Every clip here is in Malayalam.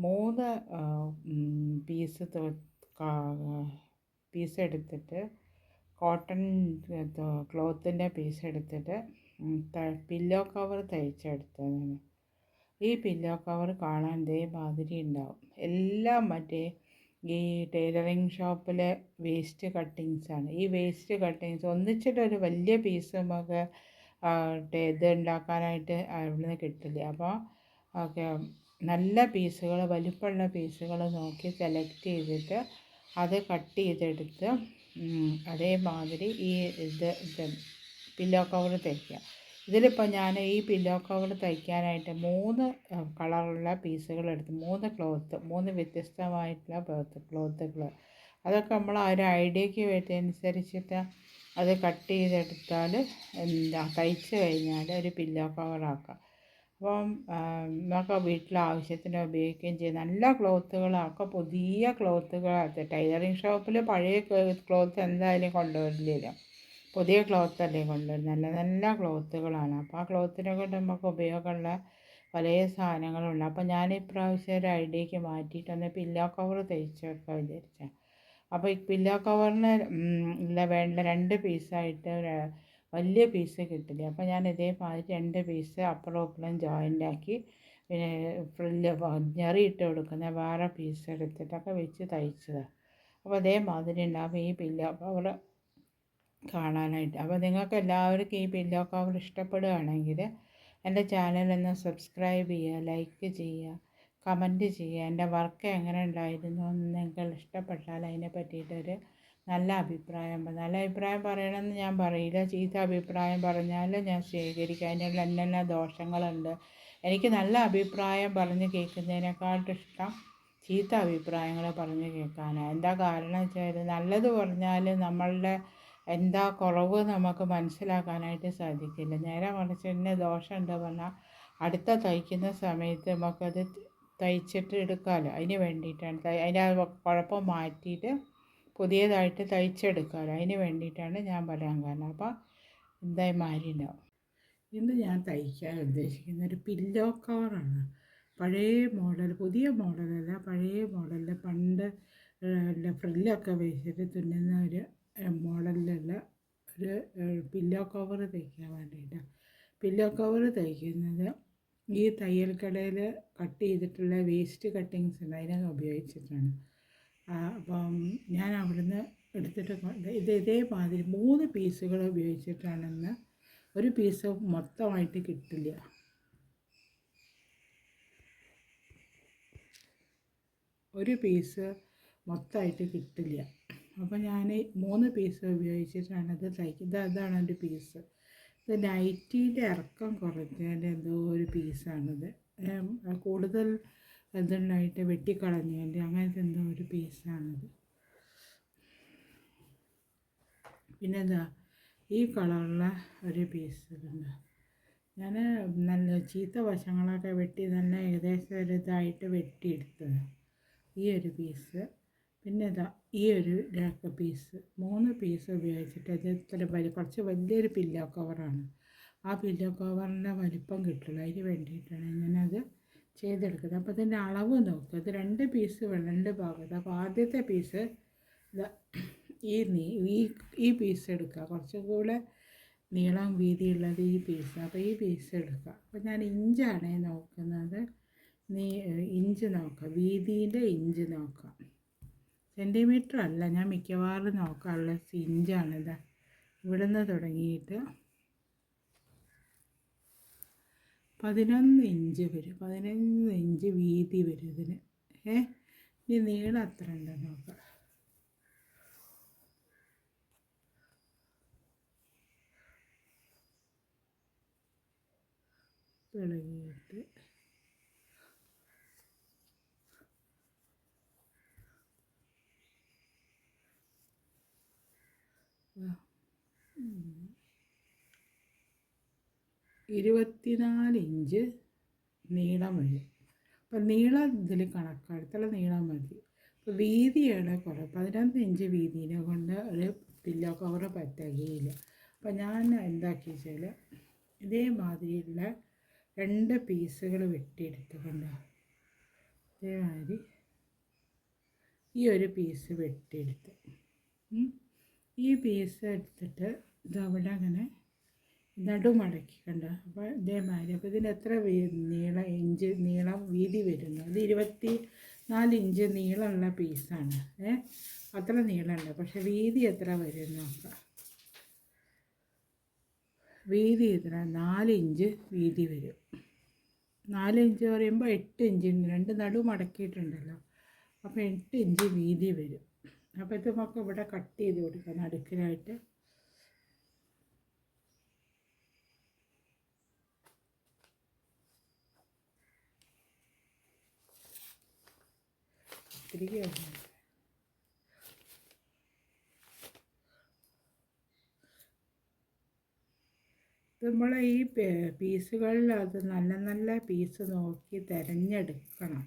3 പീസ് എടുത്തിട്ട് കോട്ടൺ ക്ലോത്തിൻ്റെ പീസ് എടുത്തിട്ട് പില്ലോ കവർ തയ്ച്ചെടുത്തതാണ്. ഈ പില്ലോ കവർ കാണാൻ ഇതേമാതിരി ഉണ്ടാവും. എല്ലാം മറ്റേ ഈ ടൈലറിങ് ഷോപ്പിലെ വേസ്റ്റ് കട്ടിങ്സാണ്. ഈ വേസ്റ്റ് കട്ടിങ്സ് ഒന്നിച്ചിട്ടൊരു വലിയ പീസ് നമുക്ക് ഇത് ഉണ്ടാക്കാനായിട്ട് അവിടുന്ന് കിട്ടില്ല. അപ്പോൾ ഓക്കെ, നല്ല പീസുകൾ, വലിപ്പമുള്ള പീസുകൾ നോക്കി സെലക്ട് ചെയ്തിട്ട് അത് കട്ട് ചെയ്തെടുത്ത് അതേമാതിരി ഈ ഇത് പില്ലോ കവർ തയ്ക്കുക. ഇതിലിപ്പോൾ ഞാൻ ഈ പില്ലോ കവർ തയ്ക്കാനായിട്ട് 3 കളറുള്ള പീസുകൾ എടുത്ത് 3 വ്യത്യസ്തമായിട്ടുള്ള ക്ലോത്തുകൾ, അതൊക്കെ നമ്മൾ ആ ഒരു ഐഡിയയ്ക്ക് അനുസരിച്ചിട്ട് അത് കട്ട് ചെയ്തെടുത്താൽ തയ്ച്ച് കഴിഞ്ഞാൽ ഒരു പില്ലോ കവറാക്കാം. അപ്പം നമുക്ക് വീട്ടിൽ ആവശ്യത്തിന് ഉപയോഗിക്കുകയും ചെയ്യും. നല്ല ക്ലോത്തുകളൊക്കെ, പുതിയ ക്ലോത്തുകൾ. ടൈലറിങ് ഷോപ്പിൽ പഴയ ക്ലോത്ത് എന്തായാലും കൊണ്ടുവരില്ല, പുതിയ ക്ലോത്തല്ലേ കൊണ്ടുവരുന്നത്. നല്ല നല്ല ക്ലോത്തുകളാണ്. അപ്പോൾ ആ ക്ലോത്തിനെ കൊണ്ട് നമുക്ക് ഉപയോഗമുള്ള പല സാധനങ്ങളുണ്ട്. അപ്പോൾ ഞാൻ ഇപ്രാവശ്യം ഒരു ഐഡിയയ്ക്ക് മാറ്റിയിട്ടൊന്ന് പില്ലോ കവർ തയ്ച്ചൊക്കെ വിചാരിച്ചത്. അപ്പോൾ ഈ പില്ലോ കവറിന് വേണ്ട 2 പീസായിട്ട് വലിയ പീസ് കിട്ടില്ല. അപ്പോൾ ഞാൻ ഇതേമാതിരി 2 പീസ് അപ്പുറം ഇപ്പുറം ജോയിൻ്റാക്കി പിന്നെ ഫ്രില്ല് ഞെറിയിട്ട് കൊടുക്കുന്ന വേറെ പീസ് എടുത്തിട്ടൊക്കെ വെച്ച് തയ്ച്ചതാണ്. അപ്പോൾ അതേമാതിരി ഉണ്ടാകും ഈ പില്ലോ കവർ കാണാനായിട്ട്. അപ്പോൾ നിങ്ങൾക്ക് എല്ലാവർക്കും ഈ പില്ലോ കവർ ഇഷ്ടപ്പെടുകയാണെങ്കിൽ എൻ്റെ ചാനലൊന്ന് സബ്സ്ക്രൈബ് ചെയ്യുക, ലൈക്ക് ചെയ്യുക, കമൻറ്റ് ചെയ്യുക. എൻ്റെ വർക്ക് എങ്ങനെ ഉണ്ടായിരുന്നു എന്ന് നിങ്ങൾക്ക് ഇഷ്ടപ്പെട്ടാൽ അതിനെ പറ്റിയിട്ടൊരു നല്ല അഭിപ്രായം പറയണമെന്ന് ഞാൻ പറയില്ല. ചീത്ത അഭിപ്രായം പറഞ്ഞാൽ ഞാൻ സ്വീകരിക്കുക. അതിനുള്ള എന്തെല്ലാം ദോഷങ്ങളുണ്ട്. എനിക്ക് നല്ല അഭിപ്രായം പറഞ്ഞ് കേൾക്കുന്നതിനേക്കാളും ഇഷ്ടം ചീത്ത അഭിപ്രായങ്ങൾ പറഞ്ഞ് കേൾക്കാനാണ്. എന്താ കാരണം വെച്ചാൽ നല്ലത് പറഞ്ഞാൽ നമ്മളുടെ എന്താ കുറവ് നമുക്ക് മനസ്സിലാക്കാനായിട്ട് സാധിക്കില്ല. നേരെ മറിച്ച് ഇന്ന ദോഷമുണ്ട് പറഞ്ഞാൽ അടുത്ത തയ്ക്കുന്ന സമയത്ത് നമുക്കത് തയ്ച്ചിട്ട് എടുക്കാമല്ലോ. അതിന് വേണ്ടിയിട്ടാണ് അതിൻ്റെ കുഴപ്പം മാറ്റിയിട്ട് പുതിയതായിട്ട് തയ്ച്ചെടുക്കാമല്ലോ. അതിന് വേണ്ടിയിട്ടാണ് ഞാൻ പറയാൻ കാരണം. അപ്പോൾ എന്തായി മാറിയിട്ടുണ്ടാവും. ഇന്ന് ഞാൻ തയ്ക്കാൻ ഉദ്ദേശിക്കുന്ന ഒരു പില്ലോ കവറാണ്. പഴയ മോഡൽ, പുതിയ മോഡലല്ല, പഴയ മോഡലിൽ പണ്ട് ഫ്രില്ലൊക്കെ വെച്ചിട്ട് തുന്നുന്ന ഒരു മോഡലിലുള്ള ഒരു പില്ലോ കവർ തയ്ക്കാൻ വേണ്ടിയിട്ടാണ്. പില്ലോ കവർ തയ്ക്കുന്നത് ഈ തയ്യൽ കടയിൽ കട്ട് ചെയ്തിട്ടുള്ള വേസ്റ്റ് കട്ടിങ്സ് ഉണ്ട്, അതിനൊക്കെ ഉപയോഗിച്ചിട്ടാണ്. അപ്പം ഞാൻ അവിടുന്ന് എടുത്തിട്ട് ഇതേമാതിരി 3 പീസുകൾ ഉപയോഗിച്ചിട്ടാണെന്ന്. ഒരു പീസ് മൊത്തമായിട്ട് കിട്ടില്ല. ഒരു പീസ് മൊത്തമായിട്ട് കിട്ടില്ല. അപ്പോൾ ഞാൻ 3 പീസ് ഉപയോഗിച്ചിട്ടാണ് ഇത് തയ്ക്കുന്നത്. അതാണ് ഒരു പീസ്. ഇത് നൈറ്റീൻ്റെ ഇറക്കം കുറഞ്ഞതിൻ്റെ എന്തോ ഒരു പീസാണിത്. കൂടുതൽ ഇതുണ്ടായിട്ട് വെട്ടിക്കളഞ്ഞതിൻ്റെ അങ്ങനത്തെ എന്തോ ഒരു പീസാണിത്. പിന്നെന്താ ഈ കളറുള്ള ഒരു പീസ് ഉണ്ട്. ഞാൻ നല്ല ചീത്ത വശങ്ങളൊക്കെ വെട്ടി നല്ല ഏകദേശം ഒരു ഇതായിട്ട് വെട്ടിയെടുത്തത് ഈ ഒരു പീസ്. പിന്നെ ഇതാ ഈ ഒരു പീസ്. 3 പീസ് ഉപയോഗിച്ചിട്ട് ഇത് ഇത്ര കുറച്ച് വലിയൊരു പില്ലോ കവറാണ്. ആ പില്ലോ കവറിൻ്റെ വലിപ്പം കിട്ടുള്ളൂ. അതിന് വേണ്ടിയിട്ടാണ് ഞാനത് ചെയ്തെടുക്കുന്നത്. അപ്പോൾ ഇതിൻ്റെ അളവ് നോക്കുക. ഇത് 2 പീസ് 2 ഭാഗത്ത്. അപ്പോൾ ആദ്യത്തെ പീസ് ഈ പീസ് എടുക്കുക. കുറച്ചും കൂടെ നീളം വീതിയുള്ളത് ഈ പീസ്. അപ്പോൾ ഈ പീസ് എടുക്കുക. അപ്പോൾ ഞാൻ ഇഞ്ചാണ് നോക്കുന്നത്. ഇഞ്ച് നോക്കാം, വീതിൻ്റെ ഇഞ്ച് നോക്കാം. സെൻറ്റിമീറ്റർ അല്ല, ഞാൻ മിക്കവാറും നോക്കാറുള്ള ഇഞ്ചാണിത്. ഇവിടുന്ന് തുടങ്ങിയിട്ട് 11 ഇഞ്ച് വരും. 11 ഇഞ്ച് വീതി വരും ഇതിന്. ഇനി നീളം എത്ര ഉണ്ടെന്ന് നോക്കാം. തുടങ്ങിയിട്ട് 24 ഇഞ്ച് നീളം വരും. അപ്പം നീളം ഇതിൽ കണക്കെടുത്തുള്ള നീളം മതി. അപ്പോൾ വീതിയാണ് കുറവ്. 11 ഇഞ്ച് വീതിനെ കൊണ്ട് ഒരു പില്ലോ കവർ പറ്റുകയില്ല. അപ്പോൾ ഞാൻ എന്താക്കി വെച്ചാൽ ഇതേമാതിരിയുള്ള 2 പീസുകൾ വെട്ടിയെടുത്തുകൊണ്ട് ഇതേമാതിരി ഈ ഒരു പീസ് വെട്ടിയെടുത്ത് ഈ പീസ് എടുത്തിട്ട് ഇതവിടെ അങ്ങനെ നടുമടക്കി കണ്ട. അപ്പോൾ ഇതേമാതിരി അപ്പോൾ ഇതിന് എത്ര ഇഞ്ച് നീളം വീതി വരുന്നു? അത് 24 ഇഞ്ച് നീളമുള്ള പീസാണ്. അത്ര നീളമുണ്ട്. പക്ഷെ വീതി എത്ര വരും നോക്കാം. വീതി എത്ര? 4 ഇഞ്ച് വീതി വരും. 4 ഇഞ്ച് പറയുമ്പോൾ 8 ഇഞ്ച് രണ്ട് നടു മടക്കിയിട്ടുണ്ടല്ലോ, അപ്പോൾ 8 ഇഞ്ച് വീതി വരും. അപ്പോൾ ഇത് നമുക്ക് ഇവിടെ കട്ട് ചെയ്ത് കൊടുക്കാം നടുക്കിലായിട്ട്. നമ്മളെ ഈ പീസുകളിൽ അത് നല്ല നല്ല പീസ് നോക്കി തിരഞ്ഞെടുക്കണം.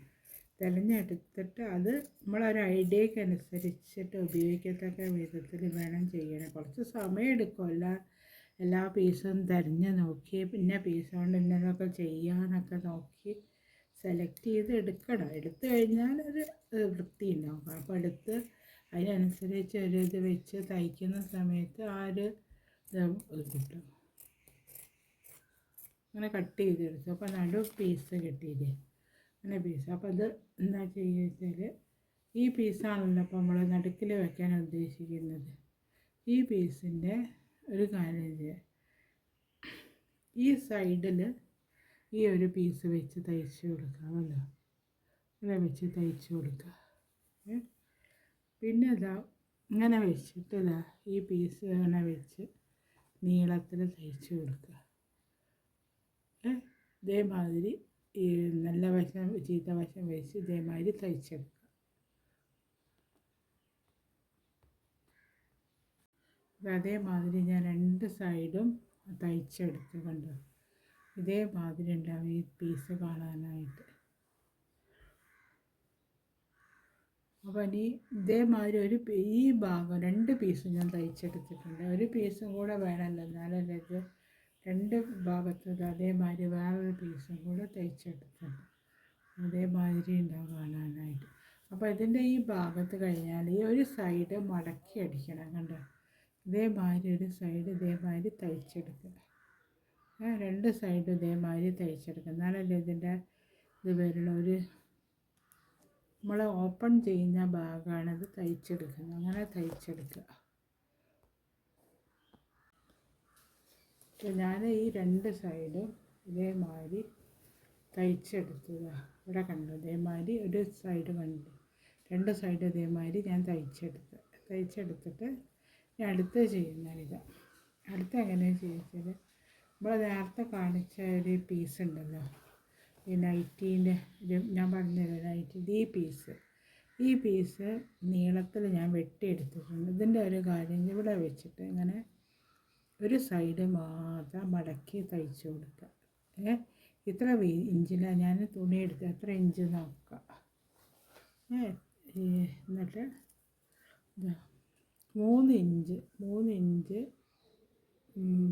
തിരഞ്ഞെടുത്തിട്ട് അത് നമ്മളൊരു ഐഡിയക്ക് അനുസരിച്ചിട്ട് ഉപയോഗിക്കത്തക്ക വിധത്തിൽ വേണം ചെയ്യണം. കുറച്ച് സമയം എടുക്കും എല്ലാ പീസും തിരഞ്ഞ് നോക്കി പിന്നെ പീസ് കൊണ്ട് ഇന്നതൊക്കെ ചെയ്യാനൊക്കെ നോക്കി സെലക്ട് ചെയ്ത് എടുക്കണം. എടുത്തു കഴിഞ്ഞാൽ ഒരു വൃത്തി ഉണ്ടാവും. അപ്പോൾ എടുത്ത് അതിനനുസരിച്ച് ഒരു ഇത് വെച്ച് തയ്ക്കുന്ന സമയത്ത് ആ ഒരു ഇത് കിട്ടും. അങ്ങനെ കട്ട് ചെയ്തെടുത്തു. അപ്പോൾ നടു പീസ് കിട്ടിയില്ലേ, അങ്ങനെ പീസ്. അപ്പോൾ അത് എന്താ ചെയ്യുക വെച്ചാൽ ഈ പീസാണല്ലോ അപ്പോൾ നമ്മൾ നടുക്കിൽ വയ്ക്കാൻ ഉദ്ദേശിക്കുന്നത്. ഈ പീസിൻ്റെ ഒരു കാര്യം ചെയ്യുക, ഈ സൈഡിൽ ഈ ഒരു പീസ് വെച്ച് തയ്ച്ച് കൊടുക്കാമല്ലോ. അങ്ങനെ വെച്ച് തയ്ച്ച് കൊടുക്കുക. പിന്നെ ഇതാ ഇങ്ങനെ വെച്ചിട്ട് ഇതാ ഈ പീസ് അങ്ങനെ വെച്ച് നീളത്തിൽ തയ്ച്ച് കൊടുക്കുക. ഇതേമാതിരി ഈ നല്ല വശം ചീത്ത വശം വെച്ച് ഇതേമാതിരി തയ്ച്ചെടുക്കുക. അതേമാതിരി ഞാൻ 2 സൈഡും തയ്ച്ചെടുത്ത് കണ്ടു. ഇതേമാതിരി ഉണ്ടാവും ഈ പീസ് കാണാനായിട്ട്. അപ്പോൾ ഇനി ഇതേമാതിരി ഈ ഭാഗം 2 പീസും ഞാൻ തയ്ച്ചെടുത്തിട്ടുണ്ട്. ഒരു പീസും കൂടെ വേണമല്ലോ, എന്നാലല്ലേ ഇത് 2 ഭാഗത്തും അതേമാതിരി വേറൊരു പീസും കൂടെ തയ്ച്ചെടുത്തിട്ടുണ്ട്. അതേമാതിരി ഉണ്ടാവും കാണാനായിട്ട്. അപ്പോൾ ഇതിൻ്റെ ഈ ഭാഗത്ത് കഴിഞ്ഞാൽ ഈ ഒരു സൈഡ് മടക്കി അടിക്കണം. കണ്ടോ, ഇതേമാതിരി ഒരു സൈഡ് ഇതേമാതിരി തയ്ച്ചെടുക്കുക. 2 സൈഡ് ഇതേമാതിരി തയ്ച്ചെടുക്കുക. എന്നാലല്ലേ ഇതിൻ്റെ ഇത് വരുന്ന ഒരു നമ്മൾ ഓപ്പൺ ചെയ്യുന്ന ഭാഗമാണിത് തയ്ച്ചെടുക്കുന്നത്. അങ്ങനെ തയ്ച്ചെടുക്കുക. അപ്പോൾ ഞാൻ ഈ 2 സൈഡും ഇതേമാതിരി തയ്ച്ചെടുത്തതാണ്. ഇവിടെ കണ്ടു, ഇതേമാതിരി ഒരു സൈഡ് കണ്ടു, 2 സൈഡ് ഇതേമാതിരി ഞാൻ തയ്ച്ചെടുത്തിട്ട് ഞാൻ അടുത്ത് ചെയ്യുന്നതിത്. അടുത്ത് എങ്ങനെയാണ് ചോദിച്ചത്, നമ്മൾ നേരത്തെ കാണിച്ച ഒരു പീസ് ഉണ്ടല്ലോ, ഈ നൈറ്റീൻ്റെ ഞാൻ പറഞ്ഞുതരാം. നൈറ്റീൻ്റെ ഈ പീസ് നീളത്തിൽ ഞാൻ വെട്ടിയെടുത്തിട്ടുണ്ട്. ഇതിൻ്റെ ഒരു കാര്യം ഇവിടെ വെച്ചിട്ട് ഇങ്ങനെ ഒരു സൈഡ് മാത്രം മടക്കി തയ്ച്ചു കൊടുക്കുക. ഇത്ര ഇഞ്ചിലാണ് ഞാൻ തുണി എടുക്കുക, എത്ര ഇഞ്ച് നോക്കുക. എന്നിട്ട് 3 ഇഞ്ച്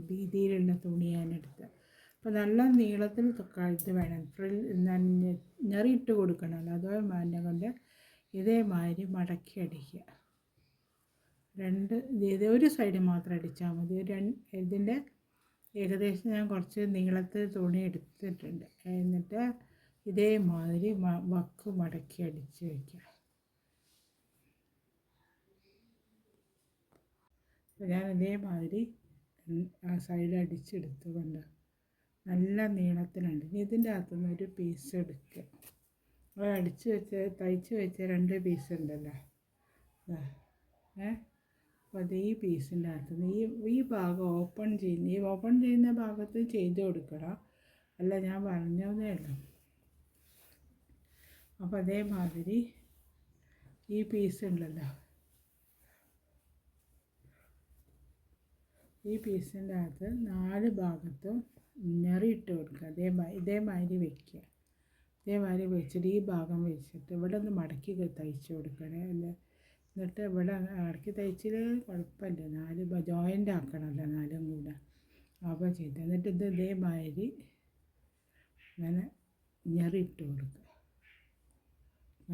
വീതിയിലുള്ള തുണി ഞാൻ എടുത്തത്. അപ്പോൾ നല്ല നീളത്തിൽ ഇത് വേണം, ഞെറിയിട്ട് കൊടുക്കണമല്ലോ. അതുപോലെ കൊണ്ട് ഇതേമാതിരി മടക്കി അടിക്കുക. ഒരു സൈഡ് മാത്രം അടിച്ചാൽ മതി. ഇതിൻ്റെ ഏകദേശം ഞാൻ കുറച്ച് നീളത്തിൽ തുണി എടുത്തിട്ടുണ്ട്. എന്നിട്ട് ഇതേമാതിരി വക്ക് മടക്കി അടിച്ച് വയ്ക്കുക. അപ്പോൾ ഞാൻ ഇതേമാതിരി ആ സൈഡ് അടിച്ചെടുത്തുകൊണ്ട് നല്ല നീളത്തിലുണ്ട്. ഇതിൻ്റെ അകത്തുനിന്ന് ഒരു പീസ് എടുക്കുക. തയ്ച്ച് വെച്ച 2 പീസ് ഉണ്ടല്ലോ, അപ്പോൾ അത് ഈ പീസിൻ്റെ അകത്തുനിന്ന് ഈ ഭാഗം ഓപ്പൺ ചെയ്യുന്ന ഭാഗത്ത് ചെയ്ത് കൊടുക്കണം. അല്ല, ഞാൻ പറഞ്ഞതേ ഉള്ളൂ. അപ്പോൾ അതേമാതിരി ഈ പീസ് ഉണ്ടല്ലോ, ഈ പീസിൻ്റെ അകത്ത് 4 ഭാഗത്തും ഞെറിയിട്ട് കൊടുക്കുക. ഇതേമാതിരി വയ്ക്കുക. ഇതേമാതിരി വെച്ചിട്ട് ഈ ഭാഗം വെച്ചിട്ട് ഇവിടെ ഒന്ന് മടക്കി തയ്ച്ച് കൊടുക്കണേ. എന്നിട്ട് ഇവിടെ മടക്കി തയ്ച്ചിൽ കുഴപ്പമില്ല, 4 ജോയിൻ്റ് ആക്കണമല്ലോ 4ഉം കൂടെ. അപ്പോൾ ചെയ്ത് എന്നിട്ട് ഇത് ഇതേമാതിരി ഇങ്ങനെ ഞെറിയിട്ട് കൊടുക്കുക.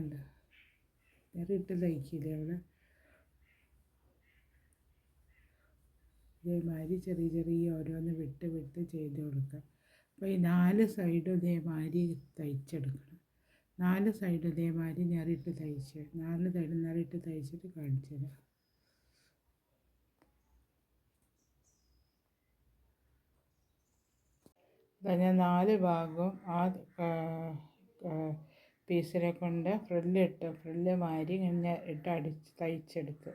ഉണ്ട് നേരിട്ട് തയ്ക്കില്ലേ അവിടെ ഇതേമാതിരി ചെറിയ ചെറിയ ഓരോന്ന് വിട്ട് വിട്ട് ചെയ്ത് കൊടുക്കുക. അപ്പോൾ ഈ 4 സൈഡും ഇതേമാതിരി തയ്ച്ചെടുക്കണം. 4 സൈഡും ഇതേമാതിരി നേരിട്ട് തയ്ച്ച് 4 സൈഡും നേരിട്ട് തയ്ച്ചിട്ട് കാണിച്ചു തരാം. ഞാൻ 4 ഭാഗവും ആ പീസിനെ കൊണ്ട് ഫ്രില്ല് മാതിരി ഇങ്ങനെ ഇട്ട് തയ്ച്ചെടുത്തു.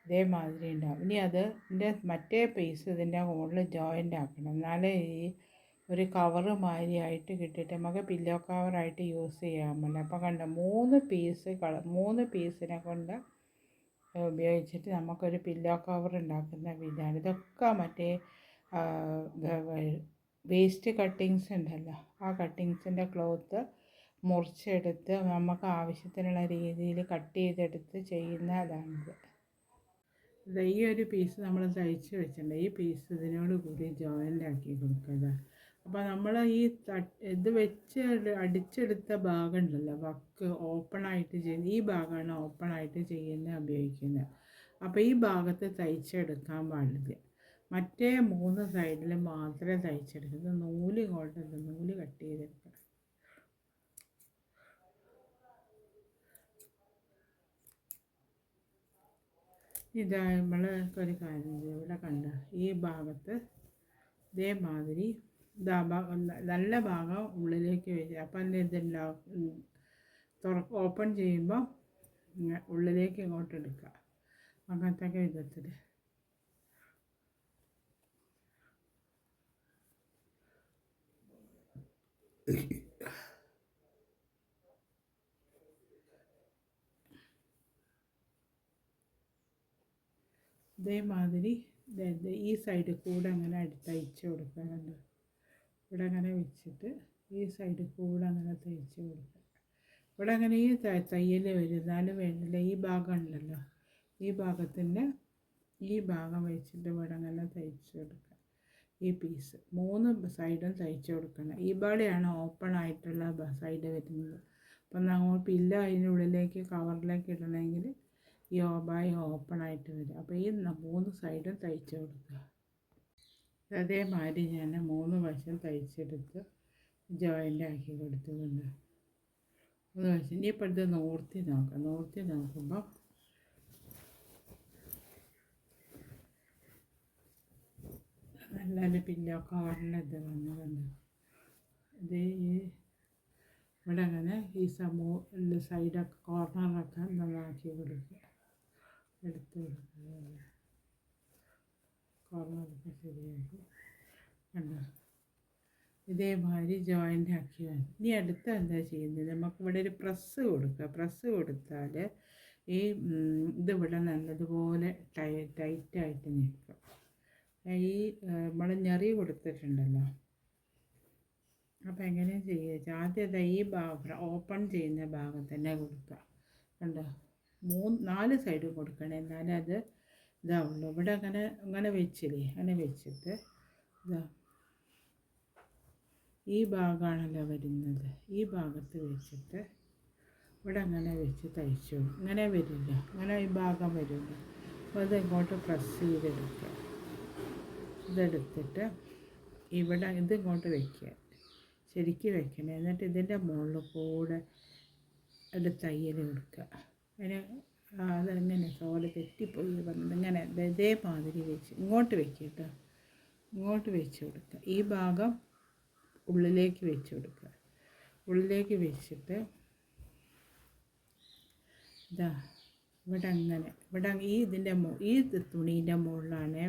ഇതേമാതിരി ഉണ്ടാവും. ഇനി ഇതിൻ്റെ മറ്റേ പീസ് ഇതിൻ്റെ മുകളിൽ ജോയിൻ്റ് ആക്കണം. എന്നാലേ ഈ ഒരു കവറ് മാതിരിയായിട്ട് കിട്ടിയിട്ട് നമുക്ക് പില്ലോ കവറായിട്ട് യൂസ് ചെയ്യാൻ പറ്റില്ല. അപ്പോൾ കണ്ട 3 പീസിനെ കൊണ്ട് ഉപയോഗിച്ചിട്ട് നമുക്കൊരു പില്ലോ കവർ ഉണ്ടാക്കുന്ന വിധാനം. ഇതൊക്കെ മറ്റേ വേസ്റ്റ് കട്ടിങ്സ് ഉണ്ടല്ലോ, ആ കട്ടിങ്സിൻ്റെ ക്ലോത്ത് മുറിച്ചെടുത്ത് നമുക്ക് ആവശ്യത്തിനുള്ള രീതിയിൽ കട്ട് ചെയ്തെടുത്ത് ചെയ്യുന്നതാണിത്. ഈ ഒരു പീസ് നമ്മൾ തയ്ച്ച് വെച്ചിട്ടുണ്ട്. ഈ പീസ് ഇതിനോട് കൂടി ജോയിൻ്റ് ആക്കി കൊടുക്കുക. അപ്പോൾ നമ്മൾ ഈ ഇത് വെച്ച് അടിച്ചെടുത്ത ഭാഗം ഉണ്ടല്ലോ, വക്ക് ഓപ്പണായിട്ട് ചെയ്യുന്ന ഈ ഭാഗമാണ് ഓപ്പണായിട്ട് ഉപയോഗിക്കുന്നത്. അപ്പോൾ ഈ ഭാഗത്ത് തയ്ച്ചെടുക്കാൻ പാടില്ല. മറ്റേ 3 സൈഡിൽ മാത്രമേ തയ്ച്ചെടുക്കുന്നത്. നൂല് കട്ട് ചെയ്തെടുക്കണം. ഇതാ നമ്മളൊരു കാര്യം ഇവിടെ കണ്ട ഈ ഭാഗത്ത് ഇതേമാതിരി നല്ല ഭാഗം ഉള്ളിലേക്ക് വെച്ച് അപ്പം ഇതുണ്ടാവും. ഓപ്പൺ ചെയ്യുമ്പോൾ ഉള്ളിലേക്ക് ഇങ്ങോട്ട് എടുക്കുക. അങ്ങനത്തെ വിധത്തിൽ ഇതേമാതിരി ഈ സൈഡിൽ കൂടെ അങ്ങനെ തയ്ച്ച് കൊടുക്കാറുണ്ട്. ഇവിടെ അങ്ങനെ വെച്ചിട്ട് ഈ സൈഡിൽ കൂടെ അങ്ങനെ തയ്ച്ച് കൊടുക്കുക. ഇവിടെ അങ്ങനെ ഈ തയ്യൽ വരുന്നാലും വേണ്ടില്ല. ഈ ഭാഗം ഉണ്ടല്ലോ, ഈ ഭാഗത്തിൻ്റെ ഈ ഭാഗം വെച്ചിട്ട് ഇവിടെ അങ്ങനെ തയ്ച്ച് കൊടുക്കുക. ഈ പീസ് 3 സൈഡും തയ്ച്ച് കൊടുക്കണം. ഈ ഭാഗമാണ് ഓപ്പൺ ആയിട്ടുള്ള സൈഡ് വരുന്നത്. അപ്പം നമ്മൾ പില്ല അതിനുള്ളിലേക്ക് കവറിലേക്ക് ഇടണമെങ്കിൽ ഈ ഓബായി ഓപ്പൺ ആയിട്ട് വരും. അപ്പോൾ ഈ 3 സൈഡും തയ്ച്ച് കൊടുക്കുക. അതേമാതിരി ഞാൻ 3 വശം തയ്ച്ചെടുത്ത് ജോയിൻ്റ് ആക്കി കൊടുത്തുകൊണ്ട് 3 വശം. ഇനിയിപ്പോൾ ഇത് നോർത്തി നോക്കുമ്പോൾ നല്ല പില്ലോ കവറിൻ്റെ ഇത് വന്നതുണ്ട്. ഇത് ഇവിടെ അങ്ങനെ ഈ സൈഡൊക്കെ കോർണറൊക്കെ നന്നാക്കി കൊടുക്കുക, എടുത്ത് കൊടുക്കുക. കോർണറൊക്കെ ശരിയാക്കി കണ്ടോ. ഇതേമാതിരി ജോയിൻ്റ് ആക്കി വേണം. ഇനി അടുത്ത് എന്താ ചെയ്യുന്നത്, നമുക്കിവിടെ ഒരു പ്രസ് കൊടുക്കുക. പ്രസ് കൊടുത്താൽ ഈ ഇതിവിടെ നല്ലതുപോലെ ടൈറ്റായിട്ട് നിൽക്കും. ഈ നമ്മൾ ഞെറി കൊടുത്തിട്ടുണ്ടല്ലോ, അപ്പോൾ എങ്ങനെയാണ് ചെയ്യുക? ആദ്യം ഈ ഭാഗം ഓപ്പൺ ചെയ്യുന്ന ഭാഗം തന്നെ കൊടുക്കുക. കണ്ടോ, 4 സൈഡും കൊടുക്കണം, എന്നാലും അത് ഇതാവുള്ളൂ. ഇവിടെ അങ്ങനെ വെച്ചില്ലേ, അങ്ങനെ വെച്ചിട്ട് ഇതാ ഈ ഭാഗമാണല്ലോ വരുന്നത്, ഈ ഭാഗത്ത് വെച്ചിട്ട് ഇവിടെ അങ്ങനെ വെച്ച് തയ്ച്ചു. ഇങ്ങനെ വരില്ല, അങ്ങനെ ഈ ഭാഗം വരില്ല. അപ്പോൾ അത് ഇങ്ങോട്ട് പ്രസ് ചെയ്തെടുക്കുക. ഇതെടുത്തിട്ട് ഇവിടെ ഇതിങ്ങോട്ട് വയ്ക്കുക, ശരിക്കും വെക്കണം. എന്നിട്ട് ഇതിൻ്റെ മുകളിൽ കൂടെ അത് തയ്യൽ കൊടുക്കുക. അതിന് അതെങ്ങനെ തോലെ തെറ്റിപ്പോയി വന്നത്, ഇങ്ങനെ ഇതേമാതിരി വെച്ച് ഇങ്ങോട്ട് വെക്കുക കേട്ടോ. ഇങ്ങോട്ട് വെച്ച് കൊടുക്കുക. ഈ ഭാഗം ഉള്ളിലേക്ക് വെച്ച് കൊടുക്കുക. ഉള്ളിലേക്ക് വെച്ചിട്ട് ഇതാ ഇവിടെ അങ്ങനെ ഈ തുണീൻ്റെ മുകളിലാണ്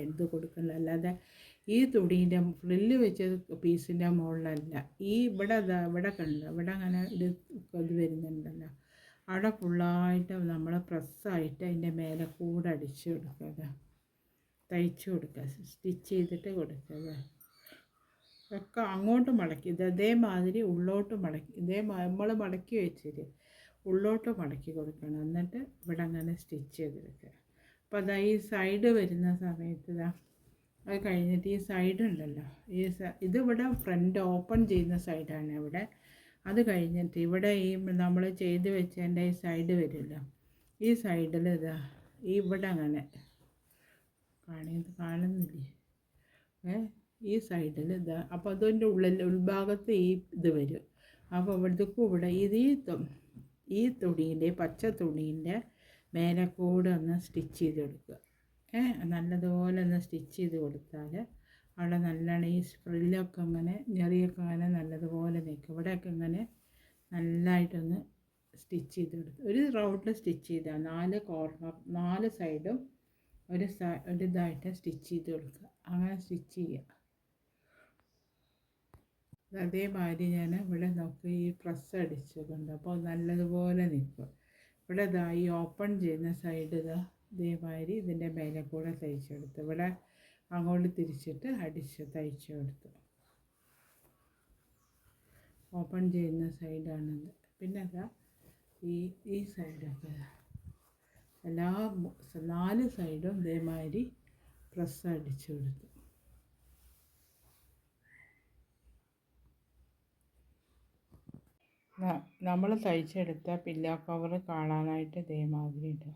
ഇത് കൊടുക്കുന്നത്. അല്ലാതെ ഈ തുണീൻ്റെ ഫ്രില്ല് വെച്ച പീസിൻ്റെ മുകളിലല്ല. ഇവിടെ കണ്ട ഇവിടെ അങ്ങനെ ഇത് വരുന്നുണ്ടല്ലോ, അവിടെ ഫുള്ളായിട്ട് നമ്മൾ പ്രസ്സായിട്ട് അതിൻ്റെ മേലെ കൂടെ അടിച്ച് കൊടുക്കുക, തയ്ച്ച് കൊടുക്കുക, സ്റ്റിച്ച് ചെയ്തിട്ട് കൊടുക്കുക. ഒക്കെ അങ്ങോട്ട് മടക്കി അതേമാതിരി ഉള്ളോട്ട് മടക്കി, നമ്മൾ മടക്കി വെച്ചിട്ട് ഉള്ളോട്ട് മടക്കി കൊടുക്കണം. എന്നിട്ട് ഇവിടെ അങ്ങനെ സ്റ്റിച്ച് ചെയ്തെടുക്കുക. അപ്പോൾ അതാ ഈ സൈഡ് വരുന്ന സമയത്ത് അത് കഴിഞ്ഞിട്ട് ഈ സൈഡ് ഉണ്ടല്ലോ, ഇതിവിടെ ഫ്രണ്ട് ഓപ്പൺ ചെയ്യുന്ന സൈഡാണ് ഇവിടെ. അത് കഴിഞ്ഞിട്ട് ഇവിടെ ഈ നമ്മൾ ചെയ്ത് വെച്ചതിൻ്റെ ഈ സൈഡ് വരുമല്ലോ, ഈ സൈഡിൽ ഇതാ ഇവിടെ അങ്ങനെ കാണുന്നില്ലേ, ഈ സൈഡിൽ ഇതാ. അപ്പോൾ അതിൻ്റെ ഉൾഭാഗത്ത് ഈ ഇത് വരും. അപ്പോൾ ഇവിടത്തേക്കും ഇവിടെ ഈ തുണീൻ്റെ പച്ച തുണീൻ്റെ മേലെ കൂടെ ഒന്ന് സ്റ്റിച്ച് ചെയ്ത് കൊടുക്കുക. നല്ലതുപോലെ ഒന്ന് സ്റ്റിച്ച് ചെയ്ത് കൊടുത്താൽ അവിടെ നല്ലോണം ഈ ഫ്രില്ലൊക്കെ അങ്ങനെ ഞെറിയൊക്കെ അങ്ങനെ നല്ലതുപോലെ നിൽക്കും. ഇവിടെയൊക്കെ ഇങ്ങനെ നല്ലതായിട്ടൊന്ന് സ്റ്റിച്ച് ചെയ്ത് കൊടുക്കുക. ഒരു റൗണ്ടിൽ സ്റ്റിച്ച് ചെയ്താൽ 4 സൈഡും ഒരു ഇതായിട്ട് സ്റ്റിച്ച് ചെയ്ത് കൊടുക്കുക. അങ്ങനെ സ്റ്റിച്ച് ചെയ്യുക. അതേമാതിരി ഞാൻ ഇവിടെ നോക്കി ഈ പ്രസ് അടിച്ചതുണ്ട്. അപ്പോൾ നല്ലതുപോലെ നിൽക്കും. ഇവിടെ ഈ ഓപ്പൺ ചെയ്യുന്ന സൈഡ് ഇതേമാതിരി ഇതിൻ്റെ മേലെ കൂടെ തയ്ച്ചെടുത്ത് ഇവിടെ അങ്ങോട്ട് തിരിച്ചിട്ട് തയ്ച്ചു കൊടുത്തു. ഓപ്പൺ ചെയ്യുന്ന സൈഡാണിത്. പിന്നെ ഈ സൈഡൊക്കെ എല്ലാ 4 സൈഡും ഇതേമാതിരി പ്രസ് അടിച്ചു കൊടുത്തു. നമ്മൾ തയ്ച്ചെടുത്ത പില്ലോ കവർ കാണാനായിട്ട് ഇതേമാതിരി ഉണ്ട്.